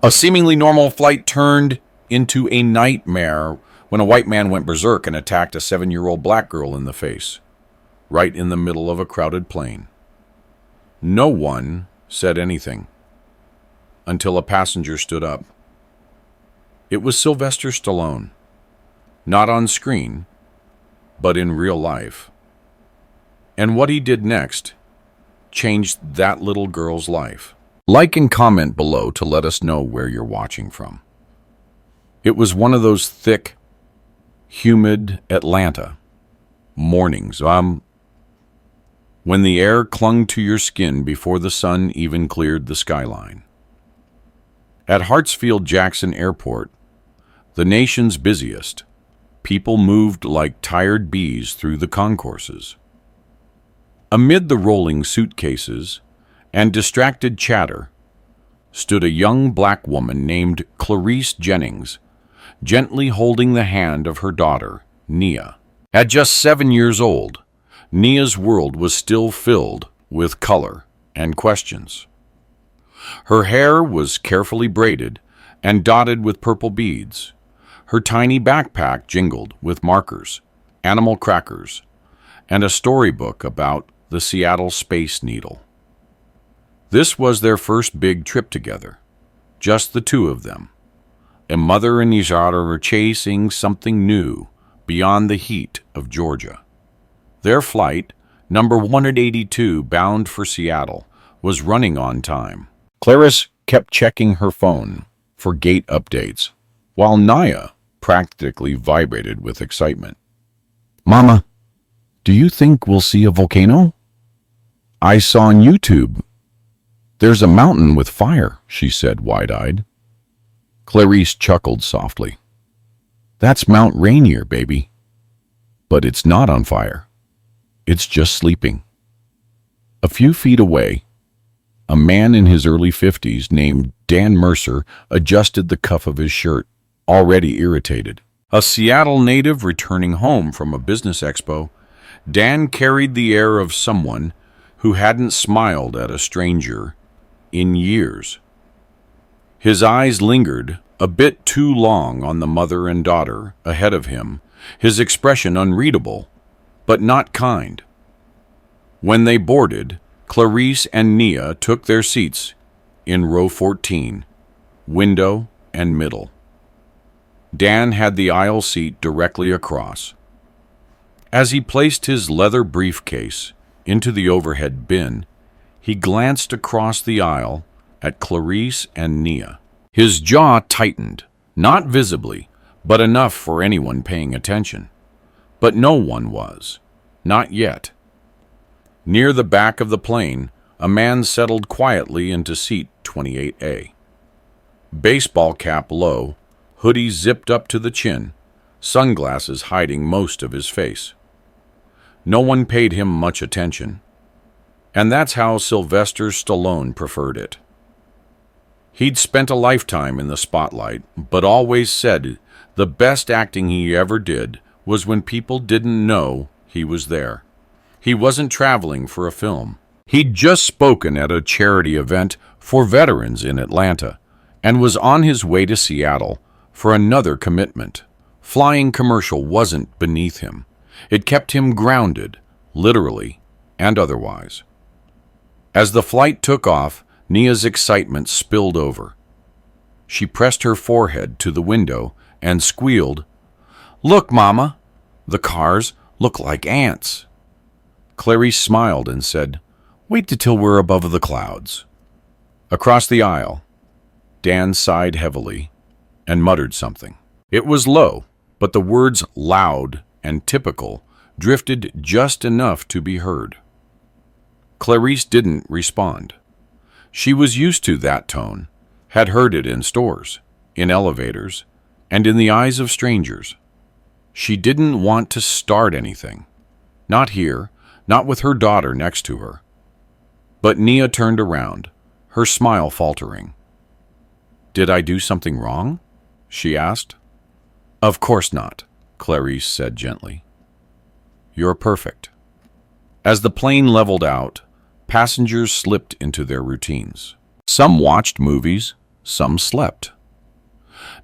A seemingly normal flight turned into a nightmare when a white man went berserk and attacked a 7-year-old black girl in the face, right in the middle of a crowded plane. No one said anything until a passenger stood up. It was Sylvester Stallone, not on screen, but in real life. And what he did next changed that little girl's life. Like and comment below to let us know where you're watching from. It was one of those thick, humid Atlanta mornings, when the air clung to your skin before the sun even cleared the skyline. At Hartsfield-Jackson Airport, the nation's busiest, people moved like tired bees through the concourses. Amid the rolling suitcases and distracted chatter stood a young black woman named Clarice Jennings, gently holding the hand of her daughter, Nia. At just 7 years old, Nia's world was still filled with color and questions. Her hair was carefully braided and dotted with purple beads. Her tiny backpack jingled with markers, animal crackers, and a storybook about the Seattle Space Needle. This was their first big trip together, just the two of them. A mother and his daughter were chasing something new beyond the heat of Georgia. Their flight, number 182, bound for Seattle, was running on time. Clarice kept checking her phone for gate updates, while Nia practically vibrated with excitement. "Mama, do you think we'll see a volcano? I saw on YouTube. There's a mountain with fire," she said, wide-eyed. Clarice chuckled softly. "That's Mount Rainier, baby. But it's not on fire. It's just sleeping." A few feet away, a man in his early 50s named Dan Mercer adjusted the cuff of his shirt, already irritated. A Seattle native returning home from a business expo, Dan carried the air of someone who hadn't smiled at a stranger in years. His eyes lingered a bit too long on the mother and daughter ahead of him, his expression unreadable, but not kind. When they boarded, Clarice and Nia took their seats in row 14, window and middle. Dan had the aisle seat directly across. As he placed his leather briefcase into the overhead bin, he glanced across the aisle at Clarice and Nia. His jaw tightened, not visibly, but enough for anyone paying attention. But no one was. Not yet. Near the back of the plane, a man settled quietly into seat 28A. Baseball cap low, hoodie zipped up to the chin, sunglasses hiding most of his face. No one paid him much attention. And that's how Sylvester Stallone preferred it. He'd spent a lifetime in the spotlight, but always said the best acting he ever did was when people didn't know he was there. He wasn't traveling for a film. He'd just spoken at a charity event for veterans in Atlanta and was on his way to Seattle for another commitment. Flying commercial wasn't beneath him. It kept him grounded, literally and otherwise. As the flight took off, Nia's excitement spilled over. She pressed her forehead to the window and squealed, "Look, Mama, the cars look like ants." Clarice smiled and said, "Wait till we're above the clouds." Across the aisle, Dan sighed heavily and muttered something. It was low, but the words loud and typical drifted just enough to be heard. Clarice didn't respond. She was used to that tone, had heard it in stores, in elevators, and in the eyes of strangers. She didn't want to start anything. Not here, not with her daughter next to her. But Nia turned around, her smile faltering. "Did I do something wrong?" she asked. "Of course not," Clarice said gently. "You're perfect." As the plane leveled out, passengers slipped into their routines. Some watched movies, some slept.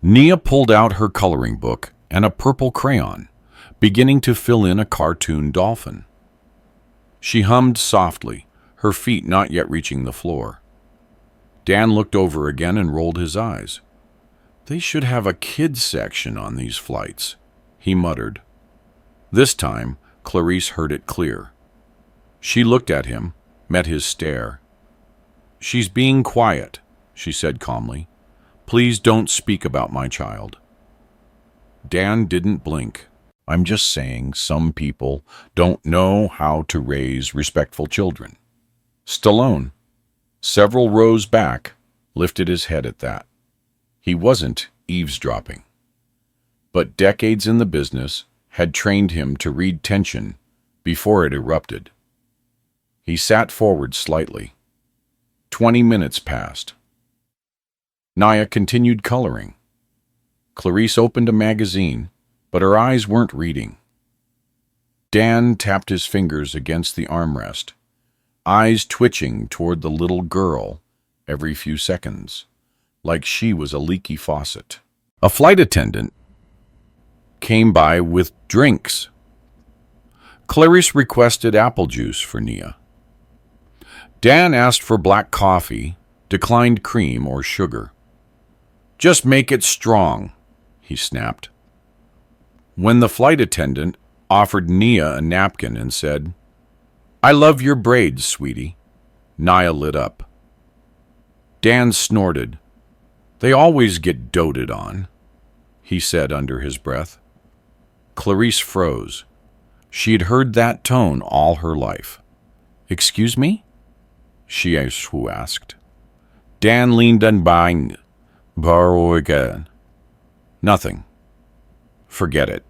Nia pulled out her coloring book and a purple crayon, beginning to fill in a cartoon dolphin. She hummed softly, her feet not yet reaching the floor. Dan looked over again and rolled his eyes. They should have a kids section on these flights, he muttered. This time, Clarice heard it clear. She looked at him, met his stare. "She's being quiet," she said calmly. "Please don't speak about my child." Dan didn't blink. "I'm just saying some people don't know how to raise respectful children." Stallone, several rows back, lifted his head at that. He wasn't eavesdropping, but decades in the business had trained him to read tension before it erupted. He sat forward slightly. 20 minutes passed. Nia continued coloring. Clarice opened a magazine, but her eyes weren't reading. Dan tapped his fingers against the armrest, eyes twitching toward the little girl every few seconds, like she was a leaky faucet. A flight attendant came by with drinks. Clarice requested apple juice for Nia. Dan asked for black coffee, declined cream or sugar. "Just make it strong," he snapped. When the flight attendant offered Nia a napkin and said, "I love your braids, sweetie," Nia lit up. Dan snorted. "They always get doted on," he said under his breath. Clarice froze. She'd heard that tone all her life. "Excuse me?" she asked. Dan leaned on behind. "Borrow again." "Nothing. Forget it."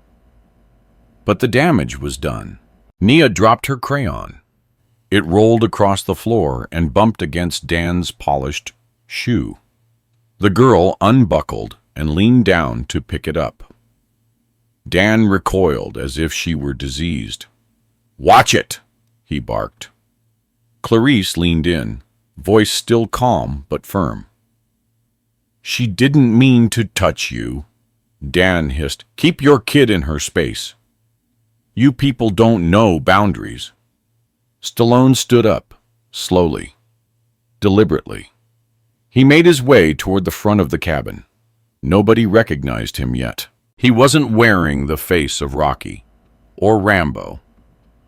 But the damage was done. Nia dropped her crayon. It rolled across the floor and bumped against Dan's polished shoe. The girl unbuckled and leaned down to pick it up. Dan recoiled as if she were diseased. "Watch it!" he barked. Clarice leaned in, voice still calm but firm. "She didn't mean to touch you," Dan hissed. "Keep your kid in her space. You people don't know boundaries." Stallone stood up, slowly, deliberately. He made his way toward the front of the cabin. Nobody recognized him yet. He wasn't wearing the face of Rocky or Rambo.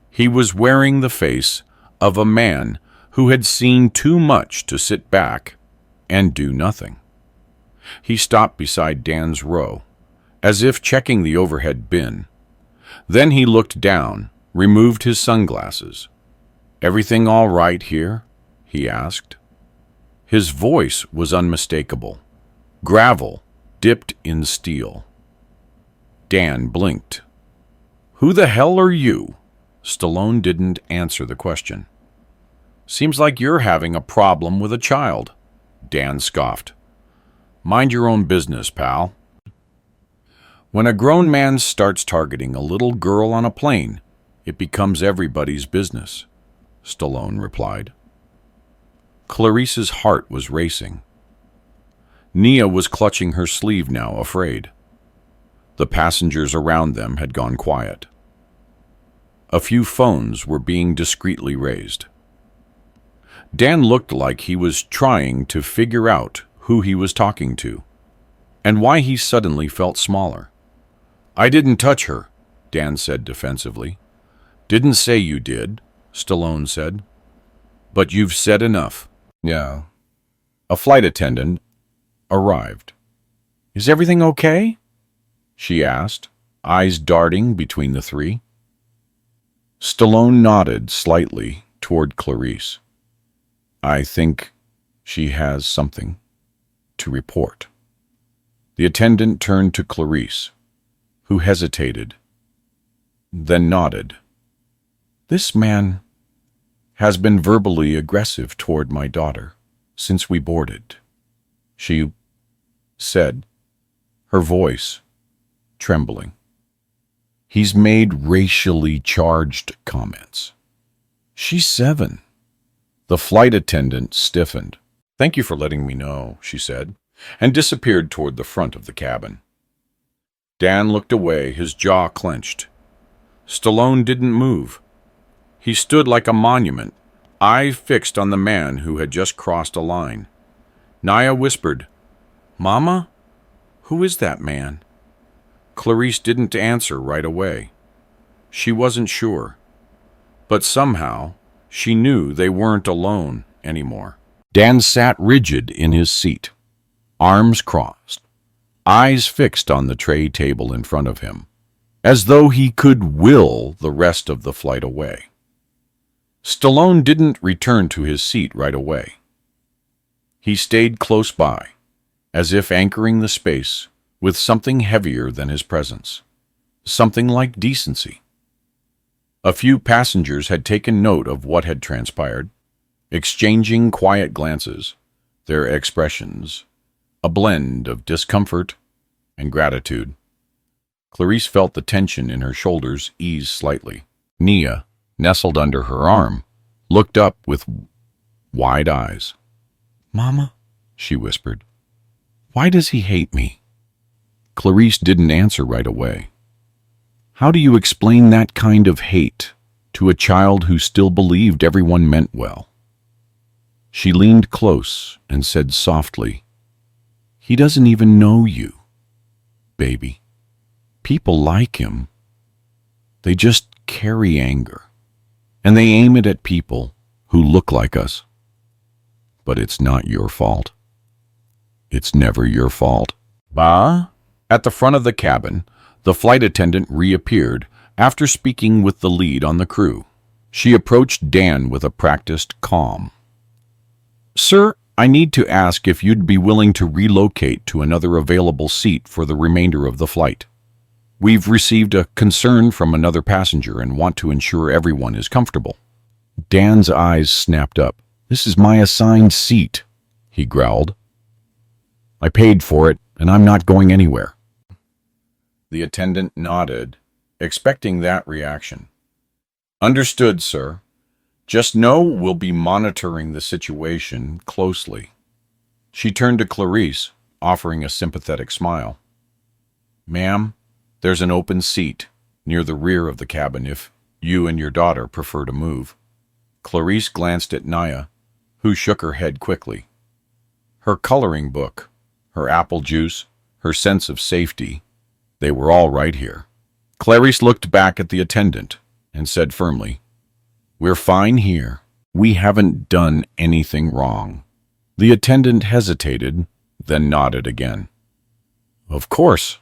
He was wearing the face of a man who had seen too much to sit back and do nothing. He stopped beside Dan's row, as if checking the overhead bin. Then he looked down, removed his sunglasses. "Everything all right here?" he asked. His voice was unmistakable. Gravel dipped in steel. Dan blinked. "Who the hell are you?" Stallone didn't answer the question. "Seems like you're having a problem with a child," Dan scoffed. "Mind your own business, pal." When a grown man starts targeting a little girl on a plane, it becomes everybody's business, Stallone replied. Clarice's heart was racing. Nia was clutching her sleeve now, afraid. The passengers around them had gone quiet. A few phones were being discreetly raised. Dan looked like he was trying to figure out who he was talking to, and why he suddenly felt smaller. "I didn't touch her," Dan said defensively. "Didn't say you did," Stallone said. "But you've said enough." "Yeah." A flight attendant arrived. "Is everything okay?" she asked, eyes darting between the three. Stallone nodded slightly toward Clarice. "I think she has something to report." The attendant turned to Clarice, who hesitated, then nodded. "This man has been verbally aggressive toward my daughter since we boarded," she said, her voice trembling. "He's made racially charged comments. She's 7. The flight attendant stiffened. "Thank you for letting me know," she said. and disappeared toward the front of the cabin. Dan looked away, his jaw clenched. Stallone didn't move. He stood like a monument, eyes fixed on the man who had just crossed a line. Naya whispered, "Mama? Who is that man?" Clarice didn't answer right away. She wasn't sure. But somehow, she knew they weren't alone anymore. Dan sat rigid in his seat, arms crossed, eyes fixed on the tray table in front of him, as though he could will the rest of the flight away. Stallone didn't return to his seat right away. He stayed close by, as if anchoring the space with something heavier than his presence, something like decency. A few passengers had taken note of what had transpired, exchanging quiet glances, their expressions a blend of discomfort and gratitude. Clarice felt the tension in her shoulders ease slightly. Nia, nestled under her arm, looked up with wide eyes. "Mama," she whispered, "why does he hate me?" Clarice didn't answer right away. How do you explain that kind of hate to a child who still believed everyone meant well? She leaned close and said softly, "He doesn't even know you, baby. People like him. They just carry anger, and they aim it at people who look like us. But it's not your fault. It's never your fault." "Bah?" At the front of the cabin, the flight attendant reappeared after speaking with the lead on the crew. She approached Dan with a practiced calm. "Sir, I need to ask if you'd be willing to relocate to another available seat for the remainder of the flight. We've received a concern from another passenger and want to ensure everyone is comfortable." Dan's eyes snapped up. "This is my assigned seat," he growled. "I paid for it, and I'm not going anywhere." The attendant nodded, expecting that reaction. "Understood, sir. Just know we'll be monitoring the situation closely." She turned to Clarice, offering a sympathetic smile. "Ma'am, there's an open seat near the rear of the cabin if you and your daughter prefer to move." Clarice glanced at Naya, who shook her head quickly. Her coloring book, her apple juice, her sense of safety, they were all right here. Clarice looked back at the attendant and said firmly, "We're fine here. We haven't done anything wrong." The attendant hesitated, then nodded again. "Of course.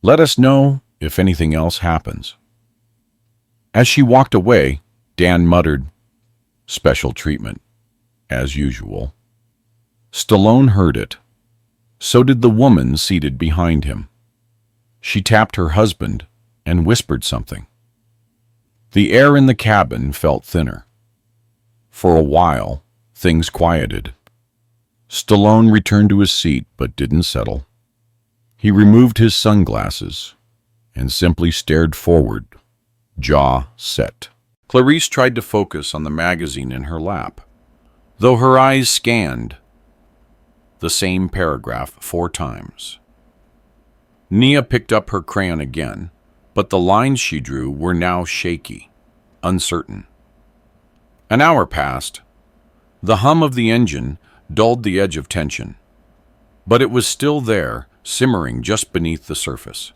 Let us know if anything else happens." As she walked away, Dan muttered, "Special treatment, as usual." Stallone heard it. So did the woman seated behind him. She tapped her husband and whispered something. The air in the cabin felt thinner. For a while, things quieted. Stallone returned to his seat but didn't settle. He removed his sunglasses and simply stared forward, jaw set. Clarice tried to focus on the magazine in her lap, though her eyes scanned the same paragraph 4 times. Nia picked up her crayon again, but the lines she drew were now shaky, uncertain. An hour passed. The hum of the engine dulled the edge of tension, but it was still there, simmering just beneath the surface.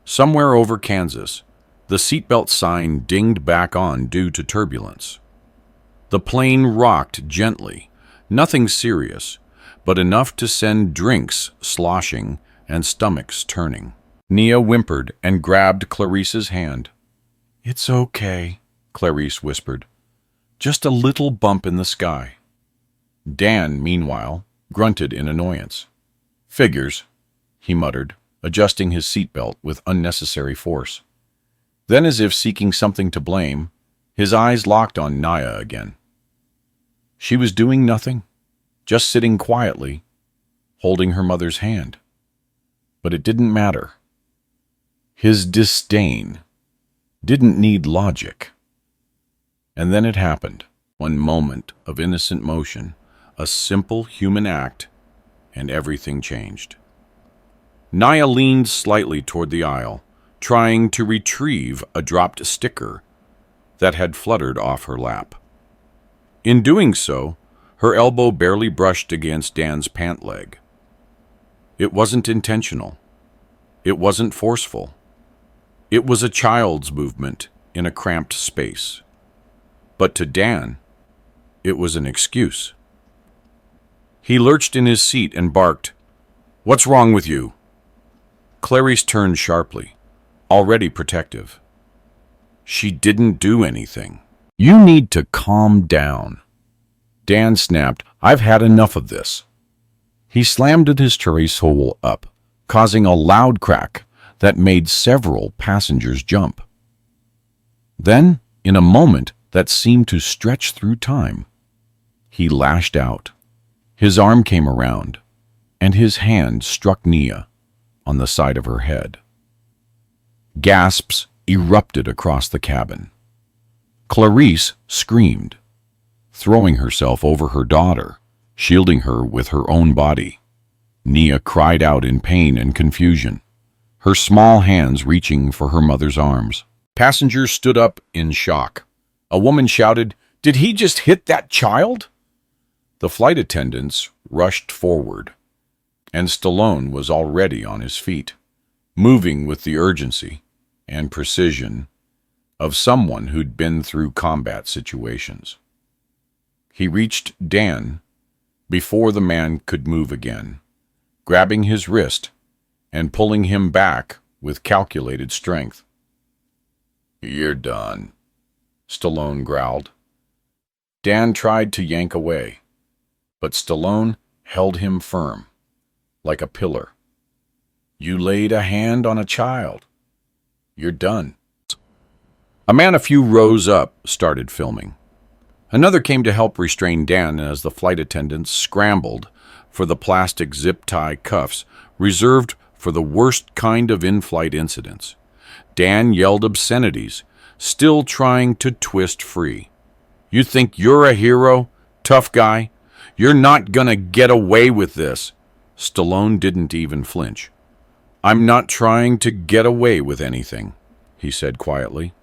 Somewhere over Kansas, the seatbelt sign dinged back on due to turbulence. The plane rocked gently, nothing serious, but enough to send drinks sloshing and stomachs turning. Nia whimpered and grabbed Clarice's hand. "It's okay," Clarice whispered. "Just a little bump in the sky." Dan, meanwhile, grunted in annoyance. "Figures," he muttered, adjusting his seatbelt with unnecessary force. Then, as if seeking something to blame, his eyes locked on Naya again. She was doing nothing, just sitting quietly, holding her mother's hand. But it didn't matter. His disdain didn't need logic. And then it happened. One moment of innocent motion, a simple human act, and everything changed. Nia leaned slightly toward the aisle, trying to retrieve a dropped sticker that had fluttered off her lap. In doing so, her elbow barely brushed against Dan's pant leg. It wasn't intentional. It wasn't forceful. It was a child's movement in a cramped space. But to Dan, it was an excuse. He lurched in his seat and barked, "What's wrong with you?" Clarice turned sharply, already protective. "She didn't do anything. You need to calm down." Dan snapped, "I've had enough of this." He slammed his cherry's hole up, causing a loud crack that made several passengers jump. Then, in a moment that seemed to stretch through time, he lashed out. His arm came around, and his hand struck Nia on the side of her head. Gasps erupted across the cabin. Clarice screamed, throwing herself over her daughter, shielding her with her own body. Nia cried out in pain and confusion, her small hands reaching for her mother's arms. Passengers stood up in shock. A woman shouted, "Did he just hit that child?" The flight attendants rushed forward, and Stallone was already on his feet, moving with the urgency and precision of someone who'd been through combat situations. He reached Dan before the man could move again, grabbing his wrist and pulling him back with calculated strength. "You're done," Stallone growled. Dan tried to yank away, but Stallone held him firm, like a pillar. "You laid a hand on a child. You're done." A man a few rows up started filming. Another came to help restrain Dan as the flight attendants scrambled for the plastic zip-tie cuffs reserved for the worst kind of in-flight incidents. Dan yelled obscenities, still trying to twist free. "You think you're a hero, tough guy? You're not gonna get away with this." Stallone didn't even flinch. "I'm not trying to get away with anything," he said quietly.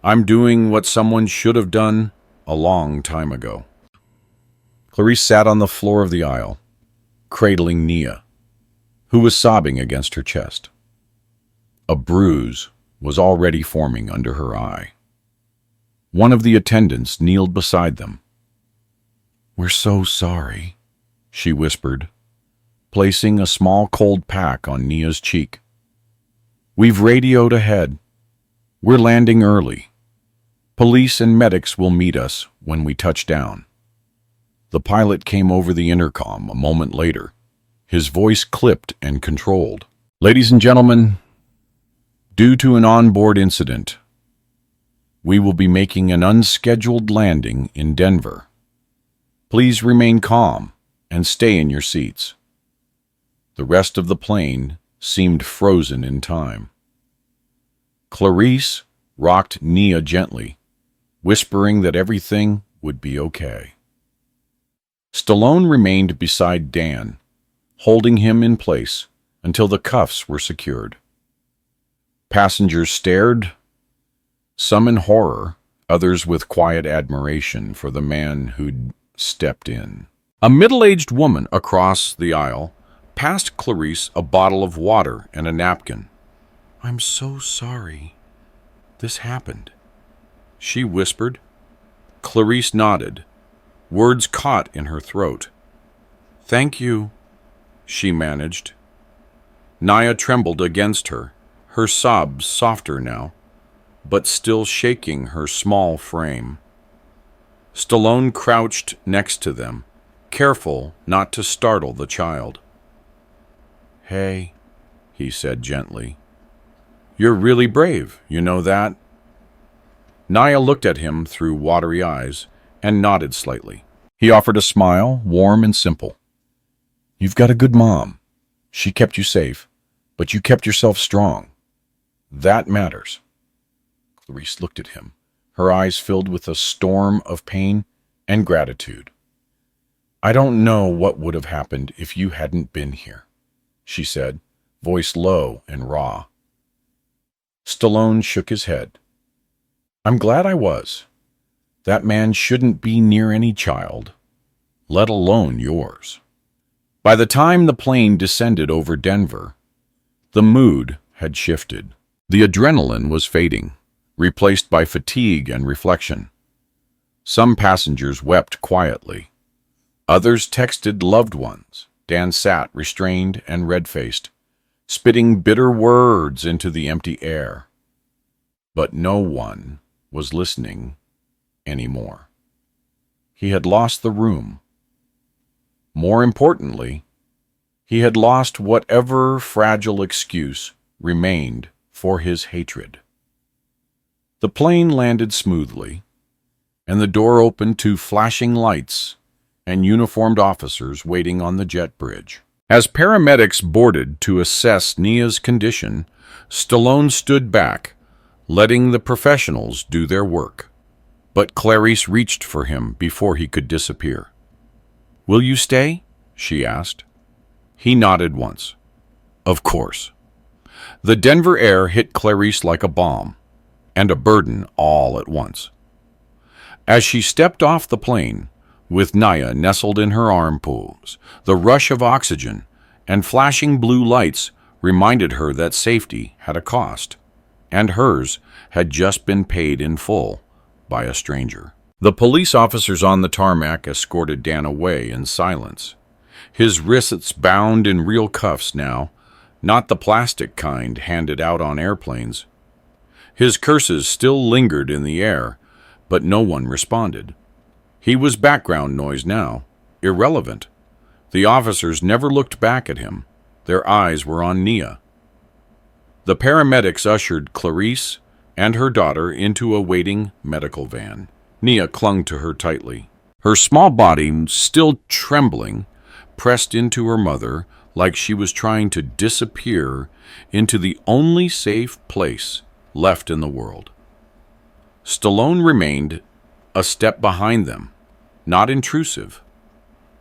"I'm doing what someone should have done a long time ago." Clarice sat on the floor of the aisle, cradling Nia, who was sobbing against her chest. A bruise was already forming under her eye. One of the attendants kneeled beside them. "We're so sorry," she whispered, placing a small cold pack on Nia's cheek. "We've radioed ahead. We're landing early. Police and medics will meet us when we touch down." The pilot came over the intercom a moment later, his voice clipped and controlled. "Ladies and gentlemen, due to an onboard incident, we will be making an unscheduled landing in Denver. Please remain calm and stay in your seats." The rest of the plane seemed frozen in time. Clarice rocked Nia gently, whispering that everything would be okay. Stallone remained beside Dan, holding him in place until the cuffs were secured. Passengers stared, some in horror, others with quiet admiration for the man who'd stepped in. A middle-aged woman across the aisle passed Clarice a bottle of water and a napkin. "I'm so sorry this happened," she whispered. Clarice nodded, words caught in her throat. "Thank you," she managed. Nia trembled against her, her sobs softer now, but still shaking her small frame. Stallone crouched next to them, careful not to startle the child. "Hey," he said gently. "You're really brave, you know that?" Nia looked at him through watery eyes and nodded slightly. He offered a smile, warm and simple. "You've got a good mom. She kept you safe, but you kept yourself strong. That matters." Clarice looked at him, her eyes filled with a storm of pain and gratitude. I don't know what would have happened if you hadn't been here, she said, voice low and raw. Stallone shook his head. I'm glad I was. That man shouldn't be near any child, let alone yours. By the time the plane descended over Denver, the mood had shifted. The adrenaline was fading, replaced by fatigue and reflection. Some passengers wept quietly. Others texted loved ones. Dan sat restrained and red-faced, spitting bitter words into the empty air. But no one was listening anymore. He had lost the room. More importantly, he had lost whatever fragile excuse remained for his hatred. The plane landed smoothly, and the door opened to flashing lights and uniformed officers waiting on the jet bridge. As paramedics boarded to assess Nia's condition, Stallone stood back, letting the professionals do their work. But Clarice reached for him before he could disappear. "Will you stay?" she asked. He nodded once. Of course. The Denver air hit Clarice like a bomb, and a burden all at once. As she stepped off the plane, with Nia nestled in her armholes, the rush of oxygen and flashing blue lights reminded her that safety had a cost, and hers had just been paid in full by a stranger. The police officers on the tarmac escorted Dan away in silence, his wrists bound in real cuffs now, not the plastic kind handed out on airplanes. His curses still lingered in the air, but no one responded. He was background noise now, irrelevant. The officers never looked back at him. Their eyes were on Nia. The paramedics ushered Clarice and her daughter into a waiting medical van. Nia clung to her tightly, her small body still trembling, pressed into her mother like she was trying to disappear into the only safe place left in the world. Stallone remained a step behind them, not intrusive,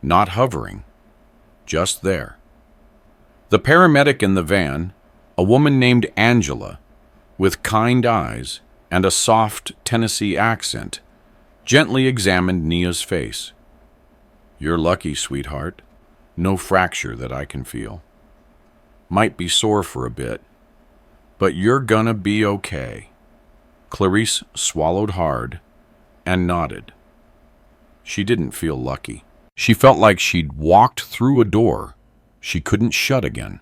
not hovering, just there. The paramedic in the van, a woman named Angela, with kind eyes and a soft Tennessee accent, gently examined Nia's face. "You're lucky, sweetheart. No fracture that I can feel. Might be sore for a bit, but you're gonna be okay." Clarice swallowed hard and nodded. She didn't feel lucky. She felt like she'd walked through a door she couldn't shut again.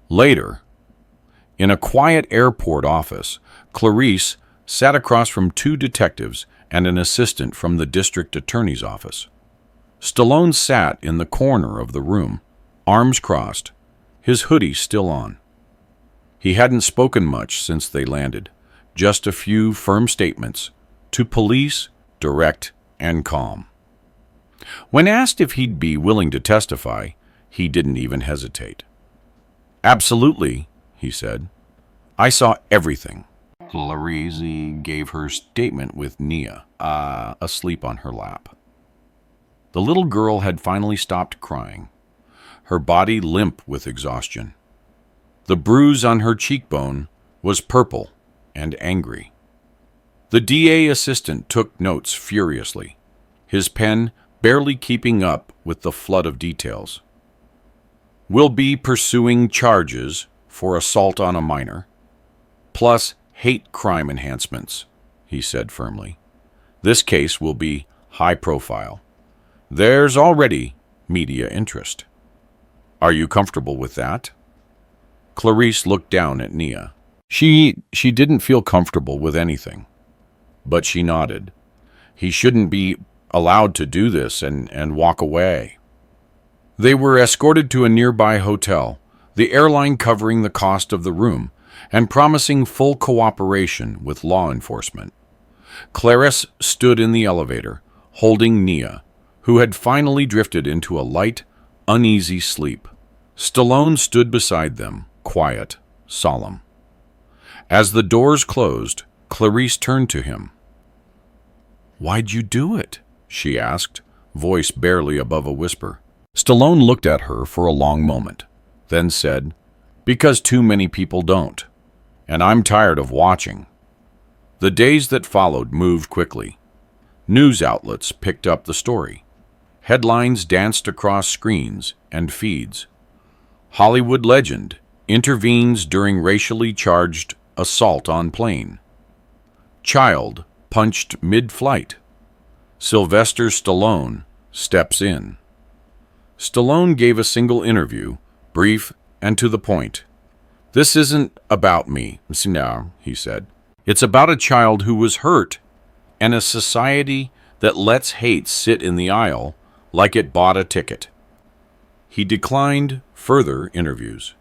Later, in a quiet airport office, Clarice sat across from two detectives and an assistant from the district attorney's office. Stallone sat in the corner of the room, arms crossed, his hoodie still on. He hadn't spoken much since they landed, just a few firm statements, to police, direct and calm. When asked if he'd be willing to testify, he didn't even hesitate. "Absolutely," he said. "I saw everything." Clarice gave her statement with Nia, asleep on her lap. The little girl had finally stopped crying, her body limp with exhaustion. The bruise on her cheekbone was purple and angry. The DA assistant took notes furiously, his pen barely keeping up with the flood of details. "We'll be pursuing charges for assault on a minor, plus hate crime enhancements," he said firmly. "This case will be high profile. There's already media interest. Are you comfortable with that?" Clarice looked down at Nia. She didn't feel comfortable with anything, but she nodded. He shouldn't be allowed to do this and walk away. They were escorted to a nearby hotel, the airline covering the cost of the room and promising full cooperation with law enforcement. Clarice stood in the elevator, holding Nia, who had finally drifted into a light, uneasy sleep. Stallone stood beside them, quiet, solemn. As the doors closed, Clarice turned to him. "Why'd you do it?" she asked, voice barely above a whisper. Stallone looked at her for a long moment, then said, "Because too many people don't. And I'm tired of watching." The days that followed moved quickly. News outlets picked up the story. Headlines danced across screens and feeds. Hollywood legend intervenes during racially charged assault on plane. Child punched mid-flight. Sylvester Stallone steps in. Stallone gave a single interview, brief and to the point. "This isn't about me, no," he said. "It's about a child who was hurt and a society that lets hate sit in the aisle like it bought a ticket." He declined further interviews.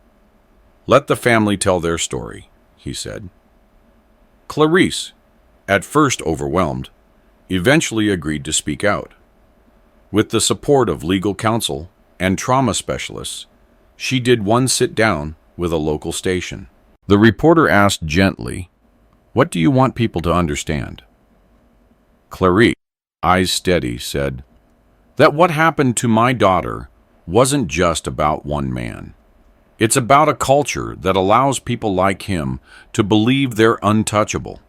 "Let the family tell their story," he said. Clarice, at first overwhelmed, eventually agreed to speak out. With the support of legal counsel and trauma specialists, she did one sit-down with a local station. The reporter asked gently, "What do you want people to understand?" Clarice, eyes steady, said, "That what happened to my daughter wasn't just about one man. It's about a culture that allows people like him to believe they're untouchable.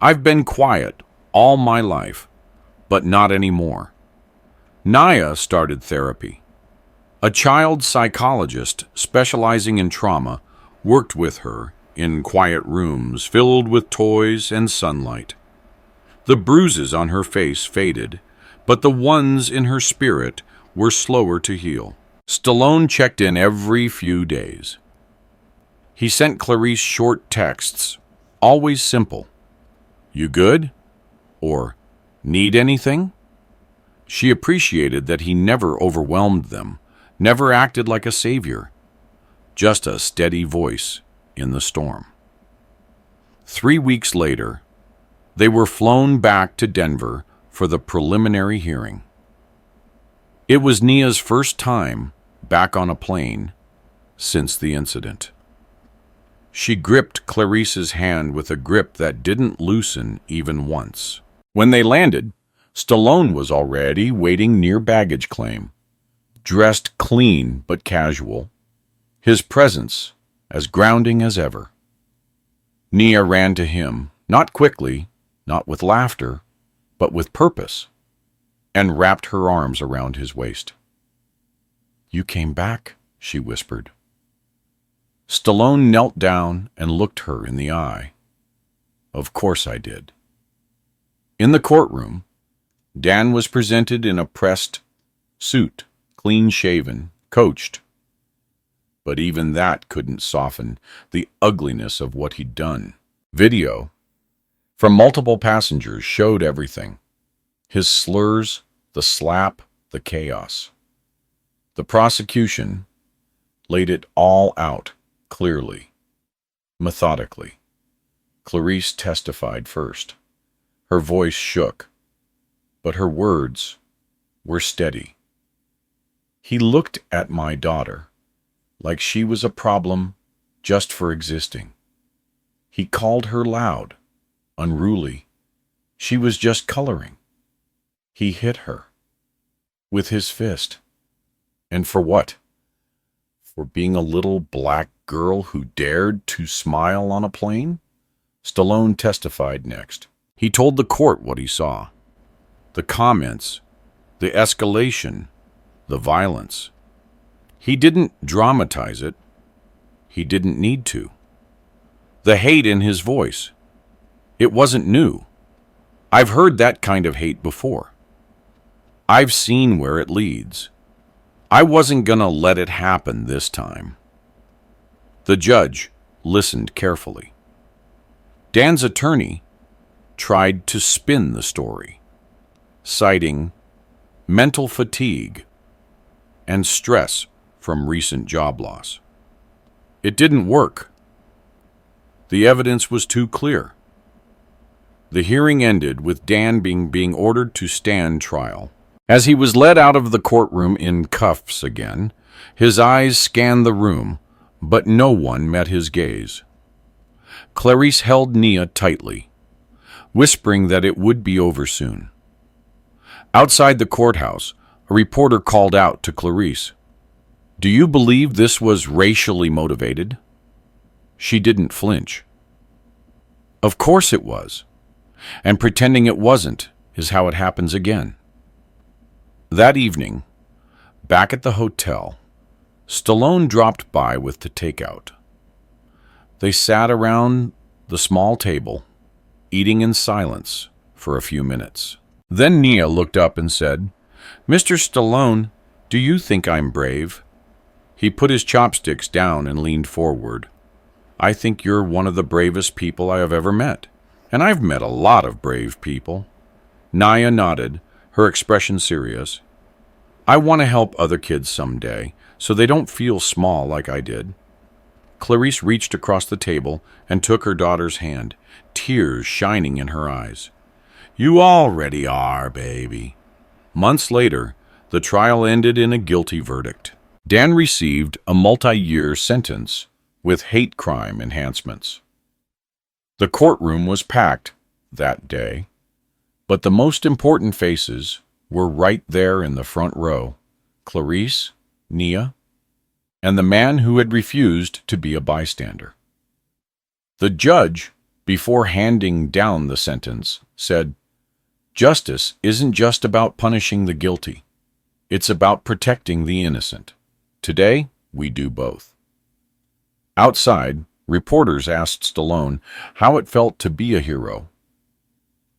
I've been quiet all my life, but not anymore." Naya started therapy. A child psychologist specializing in trauma worked with her in quiet rooms filled with toys and sunlight. The bruises on her face faded, but the ones in her spirit were slower to heal. Stallone checked in every few days. He sent Clarice short texts, always simple. "You good?" or "Need anything?" She appreciated that he never overwhelmed them, never acted like a savior, just a steady voice in the storm. 3 weeks later, they were flown back to Denver for the preliminary hearing. It was Nia's first time back on a plane since the incident. She gripped Clarice's hand with a grip that didn't loosen even once. When they landed, Stallone was already waiting near baggage claim, dressed clean but casual, his presence as grounding as ever. Nia ran to him, not quickly, not with laughter, but with purpose, and wrapped her arms around his waist. "You came back," she whispered. Stallone knelt down and looked her in the eye. "Of course I did." In the courtroom, Dan was presented in a pressed suit, clean-shaven, coached. But even that couldn't soften the ugliness of what he'd done. Video from multiple passengers showed everything. His slurs, the slap, the chaos. The prosecution laid it all out clearly, methodically. Clarice testified first. Her voice shook, but her words were steady. "He looked at my daughter like she was a problem just for existing. He called her loud, unruly. She was just coloring. He hit her with his fist. And for what? For being a little black girl who dared to smile on a plane?" Stallone testified next. He told the court what he saw. The comments, the escalation, the violence. He didn't dramatize it. He didn't need to. The hate in his voice. It wasn't new. I've heard that kind of hate before. I've seen where it leads. I wasn't gonna let it happen this time. The judge listened carefully. Dan's attorney tried to spin the story, citing mental fatigue and stress from recent job loss. It didn't work. The evidence was too clear. The hearing ended with Dan being ordered to stand trial. As he was led out of the courtroom in cuffs again, his eyes scanned the room, but no one met his gaze. Clarice held Nia tightly, whispering that it would be over soon. Outside the courthouse, a reporter called out to Clarice, "Do you believe this was racially motivated?" She didn't flinch. Of course it was. And pretending it wasn't is how it happens again. That evening, back at the hotel, Stallone dropped by with the takeout. They sat around the small table, eating in silence for a few minutes. Then Nia looked up and said, "Mr. Stallone, do you think I'm brave?" He put his chopsticks down and leaned forward. "I think you're one of the bravest people I have ever met. And I've met a lot of brave people." Nia nodded, her expression serious. "I want to help other kids someday, so they don't feel small like I did." Clarice reached across the table and took her daughter's hand, tears shining in her eyes. "You already are, baby." Months later, the trial ended in a guilty verdict. Dan received a multi-year sentence with hate crime enhancements. The courtroom was packed that day, but the most important faces were right there in the front row: Clarice, Nia, and the man who had refused to be a bystander. The judge, before handing down the sentence, said, "Justice isn't just about punishing the guilty. It's about protecting the innocent. Today, we do both." Outside, reporters asked Stallone how it felt to be a hero.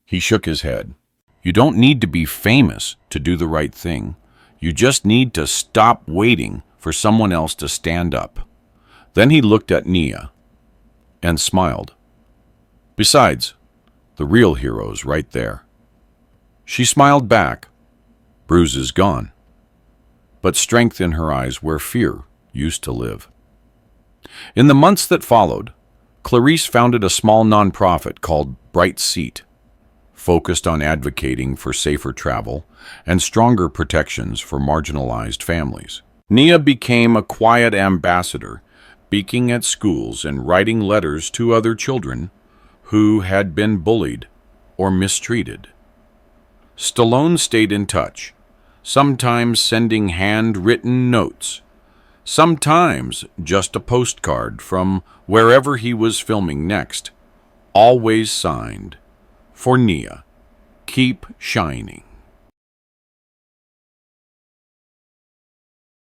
He shook his head. "You don't need to be famous to do the right thing. You just need to stop waiting for someone else to stand up." Then he looked at Nia and smiled. "Besides, the real hero's right there." She smiled back, bruises gone, but strength in her eyes where fear used to live. In the months that followed, Clarice founded a small nonprofit called Bright Seat, focused on advocating for safer travel and stronger protections for marginalized families. Nia became a quiet ambassador, speaking at schools and writing letters to other children who had been bullied or mistreated. Stallone stayed in touch, sometimes sending handwritten notes, sometimes just a postcard from wherever he was filming next, always signed, "For Nia, keep shining."